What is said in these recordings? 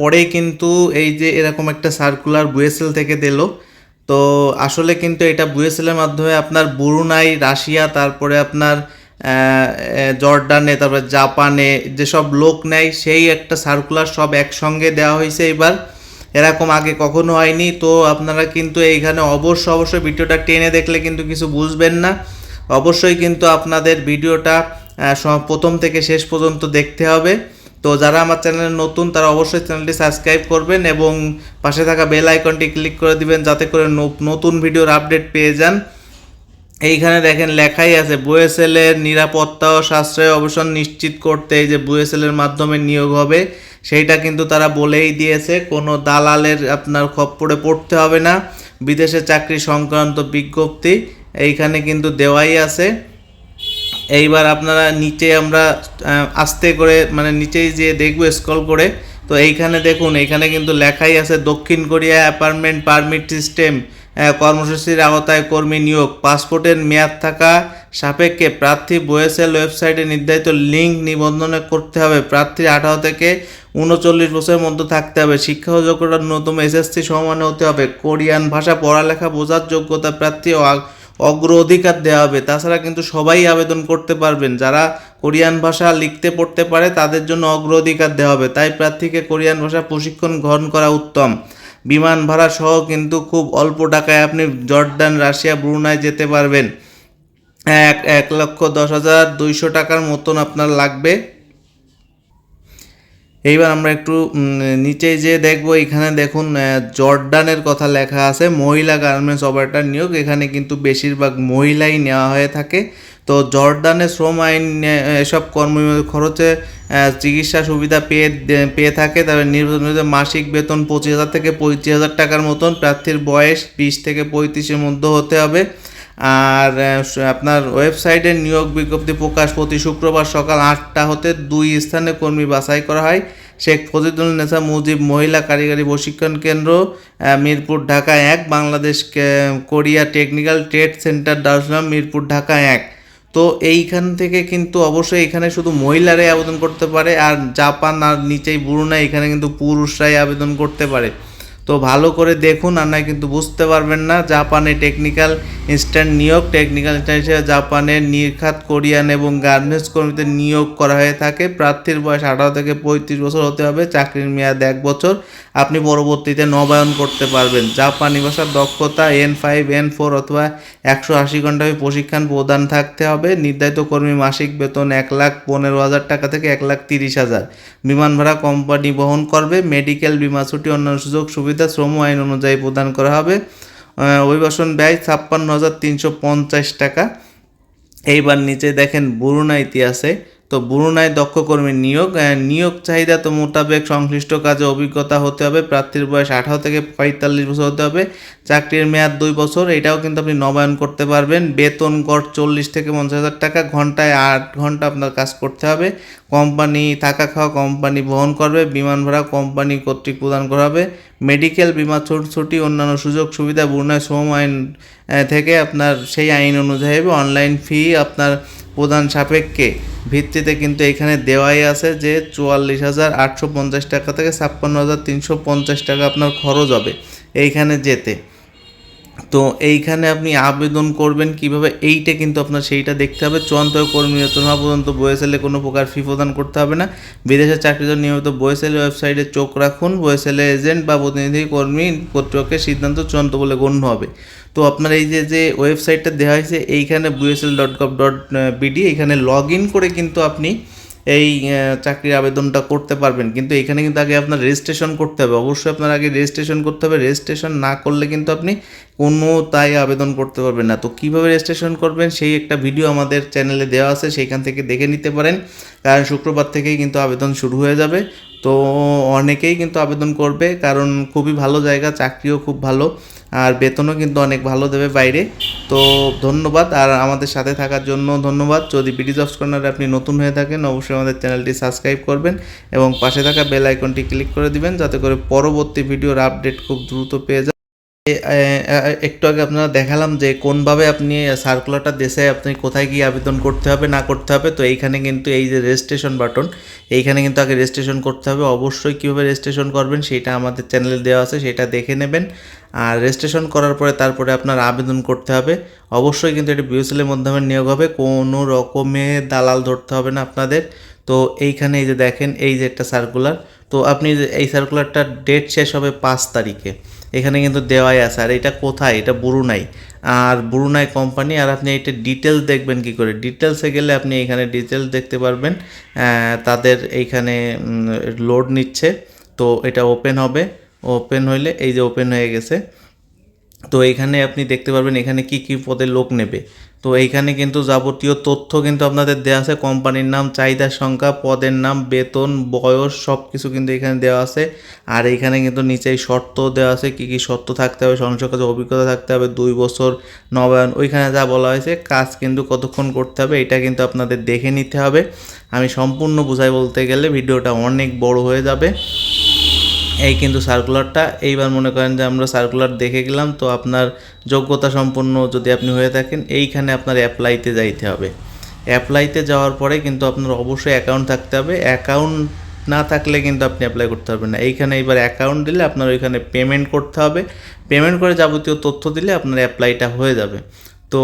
পরেই কিন্তু এই যে এরকম একটা সার্কুলার বুয়েসেল থেকে দিল। তো আসলে কিন্তু এটা বুয়েসেলের মাধ্যমে আপনার ব্রুনাই, রাশিয়া, তারপরে আপনার জর্ডানে, তারপরে জাপানে যেসব লোক নেয় সেই একটা সার্কুলার সব একসঙ্গে দেওয়া হয়েছে এবার। এরকম আগে কখনো হয়নি। তো আপনারা কিন্তু এইখানে অবশ্যই ভিডিওটা টেনে দেখলে কিন্তু কিছু বুঝবেন না। অবশ্যই কিন্তু আপনাদের ভিডিওটা প্রথম থেকে শেষ পর্যন্ত দেখতে হবে। তো যারা আমার চ্যানেলে নতুন তারা অবশ্যই চ্যানেলটি সাবস্ক্রাইব করবেন এবং পাশে থাকা বেল আইকনটি ক্লিক করে দিবেন যাতে করে নতুন ভিডিওর আপডেট পেয়ে যান। এইখানে দেখেন লেখাই আছে বুয়েসেলের নিরাপত্তা ও সাশ্রয় অবসর নিশ্চিত করতে এই যে বুয়েসেলের মাধ্যমে নিয়োগ হবে সেইটা কিন্তু তারা বলেই দিয়েছে। কোনো দালালের আপনার খপ্পরে পড়তে হবে না। বিদেশে চাকরি সংক্রান্ত বিজ্ঞপ্তি এইখানে কিন্তু দেওয়াই আছে। এইবার আপনারা নিচে আমরা আস্তে করে মানে নিচেই যে দেখবো স্ক্রল করে, তো এইখানে দেখুন এইখানে কিন্তু লেখাই আছে দক্ষিণ কোরিয়া অ্যাপার্টমেন্ট পারমিট সিস্টেম কর্মসূচির আওতায় কর্মী নিয়োগ। পাসপোর্টের মেয়াদ থাকা সাপেক্ষে প্রার্থী বুয়েসেল ওয়েবসাইটে নির্ধারিত লিঙ্ক নিবন্ধন করতে হবে। প্রার্থীর 18 থেকে 39 বছরের মধ্যে থাকতে হবে। শিক্ষা যোগ্যতা ন্যূনতম এসএসসি সমানে হতে হবে। কোরিয়ান ভাষা পড়ালেখা বোঝার যোগ্যতা প্রার্থী অগ্রাধিকার দেওয়া হবে। তাছাড়া কিন্তু সবাই আবেদন করতে পারবেন। যারা কোরিয়ান ভাষা লিখতে পড়তে পারে তাদের জন্য অগ্রাধিকার দেওয়া হবে। তাই প্রার্থীকে কোরিয়ান ভাষা প্রশিক্ষণ গ্রহণ করা উত্তম। বিমান ভাড়া সহ কিন্তু খুব অল্প টাকায় আপনি জর্ডান, রাশিয়া, ব্রুনাই যেতে পারবেন। 1,10,200 টাকার মতন আপনার লাগবে। এইবার আমরা একটু নিচে যে দেখবো এখানে দেখুন জর্ডানের কথা লেখা আছে মহিলা গার্মেন্টস অপারেটর নিয়োগ। এখানে কিন্তু বেশিরভাগ মহিলাই নেওয়া হয়ে থাকে। তো জর্ডানে শ্রম আইন এসব কর্ম খরচে চিকিৎসা সুবিধা পেয়ে থাকে। তবে নির্বাচন মাসিক বেতন 25,000 থেকে 35,000 টাকার মতন। প্রার্থীর বয়স 20 থেকে 35-এর মধ্যে হতে হবে। আর আপনার ওয়েবসাইটে নিয়োগ বিজ্ঞপ্তি প্রকাশ প্রতি শুক্রবার সকাল 8টা হতে 2 স্থানে কর্মী বাছাই করা হয়। শেখ ফজিলুন্নেসা মুজিব মহিলা কারিগরি প্রশিক্ষণ কেন্দ্র, Mirpur, Dhaka 1। Bangladesh Korea technical trade centre, Darussalam, Mirpur, Dhaka 1। তো এইখান থেকে কিন্তু অবশ্যই এখানে শুধু মহিলারাই আবেদন করতে পারে। আর জাপান আর নিচেই ব্রুনাই এখানে কিন্তু পুরুষরাই আবেদন করতে পারে। তো ভালো করে দেখুন আর নয় কিন্তু বুঝতে পারবেন না। জাপানে টেকনিক্যাল ইনস্ট্যান্ট নিয়োগ। টেকনিক্যাল ইনস্ট্যান্ট হিসেবে জাপানের নির্ঘাত কোরিয়ান এবং গার্মেন্টস কর্মীদের নিয়োগ করা হয়ে থাকে। প্রার্থীর বয়স 18 থেকে 35 বছর হতে হবে। চাকরির মেয়াদ 1 বছর। আপনি পরবর্তীতে নবায়ন করতে পারবেন। জাপানি ভাষার দক্ষতা N5, N4 অথবা 180 ঘন্টা প্রশিক্ষণ প্রদান থাকতে হবে। নির্ধারিত কর্মী মাসিক বেতন 1,15,000 টাকা থেকে 1,30,000। বিমান ভাড়া কোম্পানি বহন করবে। মেডিকেল, বীমা, ছুটি, অন্যান্য সুযোগ সুবিধা শ্রম আইন অনুযায়ী প্রদান করা হবে। অভিবাসন ব্যয় 56,350 টাকা। এইবার নিচে দেখেন ব্রুনাইতে আছে। তো ব্রুনাই দক্ষ কর্মী নিয়োগ চাহিদা তো মোতাবেক সংশ্লিষ্ট কাজে অভিজ্ঞতা হতে হবে। প্রার্থীর বয়স 18 থেকে 45 বছর হতে হবে। চাকরির মেয়াদ 2 বছর। এটাও কিন্তু আপনি নবায়ন করতে পারবেন। বেতন গড় 40 থেকে 50,000 টাকা। ঘন্টায় 8 ঘন্টা আপনার কাজ করতে হবে। কোম্পানি থাকা খাওয়া কোম্পানি বহন করবে। বিমান ভাড়া কোম্পানি কর্তৃক প্রদান করা হবে। মেডিকেল, বীমা, ছুটি, অন্যান্য সুযোগ সুবিধা ব্রুনাই শ্রম আইন থেকে আপনার সেই আইন অনুযায়ী অনলাইন ফি আপনার প্রদান সাপেক্ষে ভিত্তিতে কিন্তু এখানে দেওয়াই আছে যে 44,850 টাকা থেকে 56,350 টাকা আপনার খরচ হবে এইখানে যেতে। তো এইখানে আপনি আবেদন করবেন কিভাবে এইটা কিন্তু আপনার সেইটা দেখতে হবে। চূড়ান্ত কর্মী নিয়োজন হওয়া পর্যন্ত বুয়েসেলে কোনো প্রকার ফি প্রদান করতে হবে না। বিদেশের চাকরির জন্য নিয়মিত বুয়েসেল ওয়েবসাইটে চোখ রাখুন। বুয়েসেলে এজেন্ট বা প্রতিনিধি কর্মী কর্তৃপক্ষের সিদ্ধান্ত চূড়ান্ত বলে গণ্য হবে। তো আপনার এই যে ওয়েবসাইটটা দেওয়া হয়েছে এইখানে buesel.gov.bd এখানে লগ ইন করে কিন্তু আপনি এই চাকরির আবেদনটা করতে পারবেন। কিন্তু এখানে কিন্তু আগে আপনার রেজিস্ট্রেশন করতে হবে। অবশ্যই আপনার আগে রেজিস্ট্রেশন করতে হবে। রেজিস্ট্রেশন না করলে কিন্তু আপনি কোনো তাই আবেদন করতে পারবেন না। তো কীভাবে রেজিস্ট্রেশন করবেন সেই একটা ভিডিও আমাদের চ্যানেলে দেওয়া আছে, সেইখান থেকে দেখে নিতে পারেন। কারণ শুক্রবার থেকেই কিন্তু আবেদন শুরু হয়ে যাবে। তো অনেকেই কিন্তু আবেদন করবে কারণ খুবই ভালো জায়গা, চাকরিও খুব ভালো আর বেতনও কিন্তু অনেক ভালো দেবে বাইরে। তো ধন্যবাদ আর আমাদের সাথে থাকার জন্য ধন্যবাদ। যদি বিডি জবস কর্নারে আপনি নতুন হয়ে থাকেন অবশ্যই আমাদের চ্যানেলটি সাবস্ক্রাইব করবেন এবং পাশে থাকা বেল আইকনটি ক্লিক করে দিবেন যাতে করে পরবর্তী ভিডিওর আপডেট খুব দ্রুত পেয়ে যান। একটু আগে আপনারা দেখালাম যে কোনভাবে আপনি সার্কুলারটা দেশে আপনি কোথায় গিয়ে আবেদন করতে হবে না করতে হবে। তো এইখানে কিন্তু এই যে রেজিস্ট্রেশন বাটন, এইখানে কিন্তু আগে রেজিস্ট্রেশন করতে হবে। অবশ্যই কীভাবে রেজিস্ট্রেশন করবেন সেটা আমাদের চ্যানেলে দেওয়া আছে, সেটা দেখে নেবেন। আর রেজিস্ট্রেশন করার পরে তারপরে আপনার আবেদন করতে হবে। অবশ্যই কিন্তু এটি বিউসিএলের মাধ্যমে নিয়োগ হবে, কোনো রকমের দালাল ধরতে হবে না আপনাদের। তো এইখানে এই যে দেখেন এই যে একটা সার্কুলার, তো আপনি এই সার্কুলারটার ডেট শেষ হবে 5 তারিখে, এখানে কিন্তু দেওয়াই আছে। আর এটা কোথায়, এটা ব্রুনাই, আর ব্রুনাই কোম্পানি। আর আপনি এটা ডিটেলস দেখবেন কি করে, ডিটেলসে গেলে আপনি এখানে ডিটেলস দেখতে পারবেন। তাদের এইখানে লোড নিচ্ছে, তো এটা ওপেন হবে। ওপেন হইলে এই যে ওপেন হয়ে গেছে। তো এইখানে আপনি দেখতে পারবেন এখানে কি কি পদে লোক নেবে। তো এইখানে কিন্তু যাবতীয় তথ্য কিন্তু আপনাদের দেওয়া আছে, কোম্পানির নাম, চাহিদার সংখ্যা, পদের নাম, বেতন, বয়স, সব কিছু কিন্তু এখানে দেওয়া আছে। আর এইখানে কিন্তু নিচেই শর্ত দেওয়া আছে, কি কি শর্ত থাকতে হবে, সংসদ কাজে অভিজ্ঞতা থাকতে হবে 2 বছর, নবায়ন, ওইখানে যা বলা হয়েছে, কাজ কিন্তু কতক্ষণ করতে হবে এটা কিন্তু আপনাদের দেখে নিতে হবে। আমি সম্পূর্ণ বুঝাই বলতে গেলে ভিডিওটা অনেক বড় হয়ে যাবে। এই কিন্তু সার্কুলারটা, এইবার মনে করেন যে আমরা সার্কুলার দেখে গেলাম, তো আপনার যোগ্যতা সম্পন্ন যদি আপনি হয়ে থাকেন এইখানে আপনার অ্যাপ্লাইতে যাইতে হবে। অ্যাপ্লাইতে যাওয়ার পরে কিন্তু আপনার অবশ্যই অ্যাকাউন্ট থাকতে হবে। অ্যাকাউন্ট না থাকলে কিন্তু আপনি অ্যাপ্লাই করতে পারবেন না। এইখানে এবার অ্যাকাউন্ট দিলে আপনার ওইখানে পেমেন্ট করতে হবে, পেমেন্ট করে যাবতীয় তথ্য দিলে আপনার অ্যাপ্লাইটা হয়ে যাবে। তো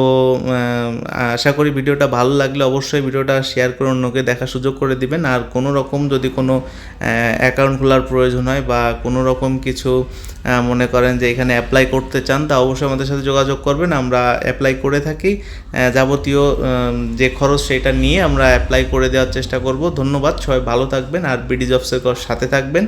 আশা করি ভিডিওটা ভালো লাগলে অবশ্যই ভিডিওটা শেয়ার করে অন্যকে দেখার সুযোগ করে দিবেন। আর কোনো রকম যদি কোনো অ্যাকাউন্ট খোলার প্রয়োজন হয় বা কোনো রকম কিছু মনে করেন যে এখানে অ্যাপ্লাই করতে চান, তা অবশ্যই আমাদের সাথে যোগাযোগ করবেন, আমরা অ্যাপ্লাই করে থাকি। যাবতীয় যে খরচ সেটা নিয়ে আমরা অ্যাপ্লাই করে দেওয়ার চেষ্টা করব। ধন্যবাদ, সবাই ভালো থাকবেন আর বিডি জবসের সাথে থাকবেন।